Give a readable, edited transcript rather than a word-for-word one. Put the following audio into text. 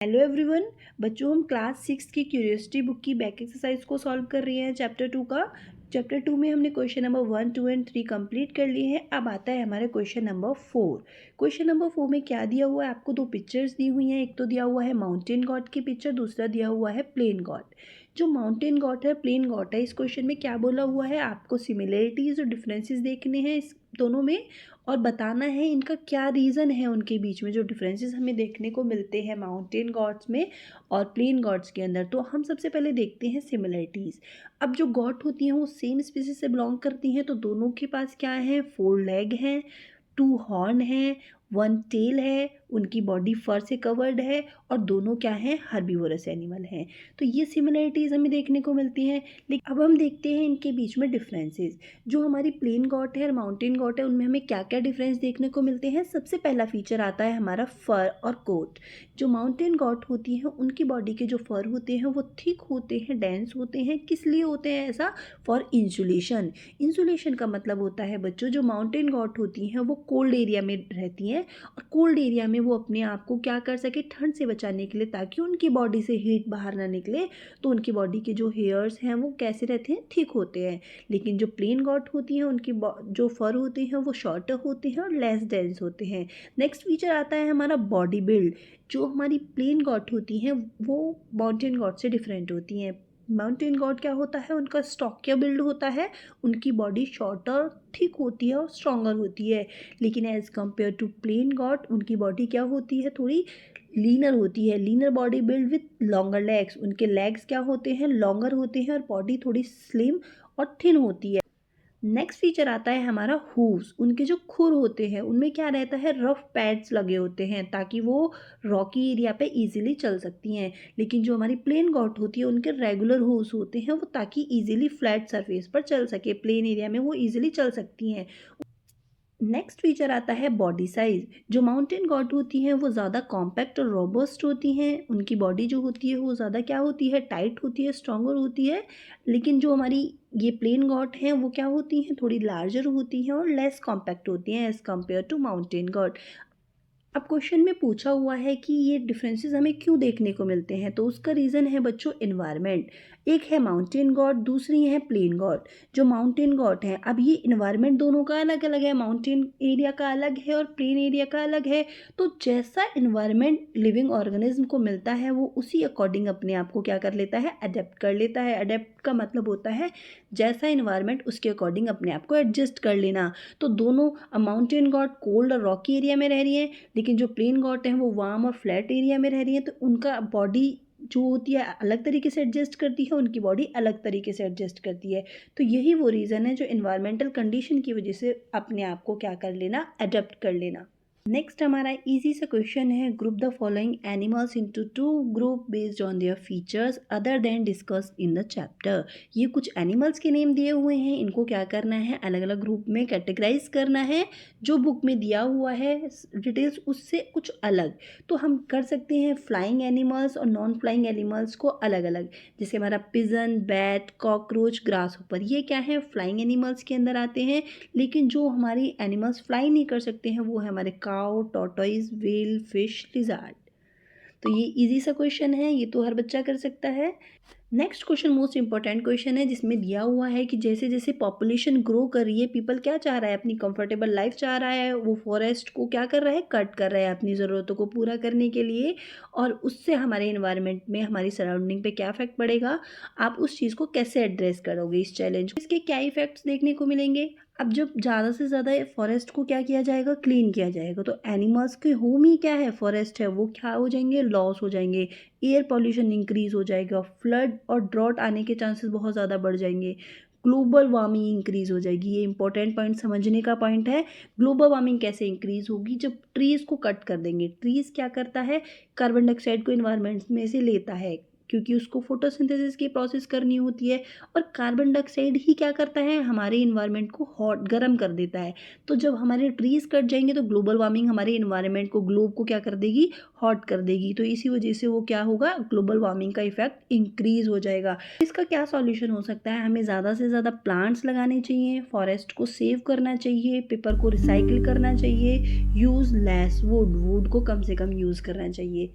Hello everyone. बच्चों, हम class 6 की क्यूरियोसिटी बुक की बैक एक्सरसाइज को सॉल्व कर रहे हैं चैप्टर 2 का। चैप्टर 2 में हमने क्वेश्चन नंबर 1, 2 एंड 3 कंप्लीट कर लिए हैं। अब आता है हमारे क्वेश्चन नंबर 4। क्वेश्चन नंबर 4 में क्या दिया हुआ है? आपको दो पिक्चर्स दी हुई हैं। एक तो दिया हुआ है माउंटेन गॉड की पिक्चर, दूसरा दिया हुआ है प्लेन गॉड। जो माउंटेन गॉड है, प्लेन गॉड है, इस क्वेश्चन में क्या बोला हुआ है? आपको सिमिलरिटीज़ और डिफरेंसेस देखने हैं इस दोनों में, और बताना है इनका क्या रीज़न है उनके बीच में जो डिफरेंसेस हमें देखने को मिलते हैं माउंटेन गॉड्स में और प्लेन गॉड्स के अंदर। तो हम सबसे पहले देखते हैं सिमिलरिटीज़। अब जो गॉड होती हैं वो सेम स्पीसीज से बिलोंग करती हैं, तो दोनों के पास क्या है? 4 लेग हैं, 2 हॉर्न हैं, 1 टेल है, उनकी बॉडी फर से कवर्ड है, और दोनों क्या हैं? हर्बीवोरस एनिमल हैं। तो ये सिमिलरिटीज़ हमें देखने को मिलती हैं। लेकिन अब हम देखते हैं इनके बीच में डिफरेंसेस। जो हमारी प्लेन गॉट है और माउंटेन गॉट है, उनमें हमें क्या क्या डिफरेंस देखने को मिलते हैं? सबसे पहला फीचर आता है हमारा फर और कोट। जो माउंटेन गॉट होती हैं उनकी बॉडी के जो फर होते हैं वो थिक होते हैं, डेंस होते हैं। किस लिए होते हैं ऐसा? For insulation. इंसुलेशन का मतलब होता है बच्चों, जो माउंटेन गॉट होती हैं वो कोल्ड एरिया में रहती हैं, और कोल्ड एरिया में वो अपने आप को क्या कर सके? ठंड से बचाने के लिए, ताकि उनकी बॉडी से हीट बाहर ना निकले, तो उनकी बॉडी के जो हेयर्स हैं वो कैसे रहते हैं? थिक होते हैं। लेकिन जो प्लेन गॉट होती हैं उनकी जो फर होते हैं वो शॉर्टर होते हैं और लेस डेंस होते हैं। नेक्स्ट फीचर आता है हमारा बॉडी बिल्ड। जो हमारी प्लेन गॉट होती हैं वो माउंटेन गॉट से डिफरेंट होती हैं। माउंटेन गॉड क्या होता है? उनका स्टॉकिया बिल्ड होता है, उनकी बॉडी शॉर्टर, थिक होती है और स्ट्रॉन्गर होती है। लेकिन as compare to plain goat, उनकी बॉडी क्या होती है? थोड़ी लीनर होती है। Leaner body build with longer legs. उनके लेग्स क्या होते हैं? लॉन्गर होते हैं, और बॉडी थोड़ी स्लिम और थिन होती है। नेक्स्ट फीचर आता है हमारा हूव्स। उनके जो खुर होते हैं उनमें क्या रहता है? रफ पैड्स लगे होते हैं, ताकि वो रॉकी एरिया पे इजीली चल सकती हैं। लेकिन जो हमारी प्लेन गॉट होती है उनके रेगुलर हूव्स होते हैं, वो ताकि इजीली फ्लैट सरफेस पर चल सके, प्लेन एरिया में वो इजीली चल सकती हैं। नेक्स्ट फीचर आता है बॉडी साइज। जो माउंटेन गॉट होती हैं वो ज़्यादा कॉम्पैक्ट और रोबस्ट होती हैं। उनकी बॉडी जो होती है वो ज़्यादा क्या होती है? टाइट होती है, स्ट्रॉन्गर होती है। लेकिन जो हमारी ये प्लेन गॉट हैं वो क्या होती हैं? थोड़ी लार्जर होती हैं और लेस कॉम्पैक्ट होती हैं as compare to mountain goat. अब क्वेश्चन में पूछा हुआ है कि ये डिफरेंसेस हमें क्यों देखने को मिलते हैं, तो उसका रीज़न है बच्चों इन्वायरमेंट। एक है माउंटेन गॉड, दूसरी है प्लेन गॉड। जो माउंटेन गॉड है, अब ये इन्वायरमेंट दोनों का अलग अलग है, माउंटेन एरिया का अलग है और प्लेन एरिया का अलग है। तो जैसा इन्वायरमेंट लिविंग ऑर्गेनिज्म को मिलता है वो उसी अकॉर्डिंग अपने आप को क्या कर लेता है? अडेप्ट कर लेता है। अडेप्ट का मतलब होता है जैसा इन्वायरमेंट उसके अकॉर्डिंग अपने आप को एडजस्ट कर लेना। तो दोनों माउंटेन गॉड कोल्ड और रॉकी एरिया में रह रही हैं, लेकिन जो प्लेन गॉट हैं वो वार्म और फ्लैट एरिया में रह रही हैं। तो उनका बॉडी जो होती है अलग तरीके से एडजस्ट करती है, उनकी बॉडी अलग तरीके से एडजस्ट करती है। तो यही वो रीज़न है जो इन्वायरमेंटल कंडीशन की वजह से अपने आप को क्या कर लेना? अडेप्ट कर लेना। नेक्स्ट हमारा इजी सा क्वेश्चन है, group the following animals into 2 group based on their features other than discuss in the chapter. ये कुछ एनिमल्स के नेम दिए हुए हैं, इनको क्या करना है? अलग अलग ग्रुप में कैटेगराइज करना है। जो बुक में दिया हुआ है डिटेल्स उससे कुछ अलग। तो हम कर सकते हैं फ्लाइंग एनिमल्स और नॉन फ्लाइंग एनिमल्स को अलग अलग। जैसे हमारा पिजन, बैट, कॉकरोच, ग्रास ऊपर, ये क्या है? फ्लाइंग एनिमल्स के अंदर आते हैं। लेकिन जो हमारी एनिमल्स फ्लाई नहीं कर सकते हैं वो है हमारे cow, tortoise, whale, fish, lizard. तो ये इजी सा क्वेश्चन है, ये तो हर बच्चा कर सकता है। Next question most important question है, जिसमें दिया हुआ है कि जैसे जैसे पॉपुलेशन ग्रो कर रही है, पीपल क्या चाह रहा है? अपनी कंफर्टेबल लाइफ चाह रहा है। वो फॉरेस्ट को क्या कर रहा है? कट कर रहा है अपनी ज़रूरतों को पूरा करने के लिए, और उससे हमारे इन्वायरमेंट में, हमारी सराउंडिंग पे क्या इफेक्ट पड़ेगा? आप उस चीज़ को कैसे एड्रेस करोगे, इस चैलेंज को? इसके क्या इफेक्ट्स देखने को मिलेंगे? अब जब ज़्यादा से ज़्यादा फॉरेस्ट को क्या किया जाएगा? क्लीन किया जाएगा, तो एनिमल्स के होम ही क्या है? फॉरेस्ट है। वो क्या हो जाएंगे? लॉस हो जाएंगे। एयर पॉल्यूशन इंक्रीज हो जाएगा, फ्लड और ड्रॉट आने के चांसेस बहुत ज़्यादा बढ़ जाएंगे, ग्लोबल वार्मिंग इंक्रीज हो जाएगी। ये इंपॉर्टेंट पॉइंट समझने का पॉइंट है। ग्लोबल वार्मिंग कैसे इंक्रीज होगी? जब ट्रीज़ को कट कर देंगे। ट्रीज़ क्या करता है? कार्बन डाइऑक्साइड को इन्वायरमेंट में से लेता है, क्योंकि उसको फोटोसिंथेसिस की प्रोसेस करनी होती है, और कार्बन डाइऑक्साइड ही क्या करता है? हमारे इन्वायरमेंट को हॉट, गर्म कर देता है। तो जब हमारे ट्रीज़ कट जाएंगे तो ग्लोबल वार्मिंग हमारे इन्वायरमेंट को, ग्लोब को क्या कर देगी? हॉट कर देगी। तो इसी वजह से वो क्या होगा? ग्लोबल वार्मिंग का इफेक्ट इंक्रीज हो जाएगा। इसका क्या सॉल्यूशन हो सकता है? हमें ज़्यादा से ज़्यादा प्लांट्स लगाने चाहिए, फॉरेस्ट को सेव करना चाहिए, पेपर को रिसाइकिल करना चाहिए, यूज़ लेस वुड, वुड को कम से कम यूज़ करना चाहिए।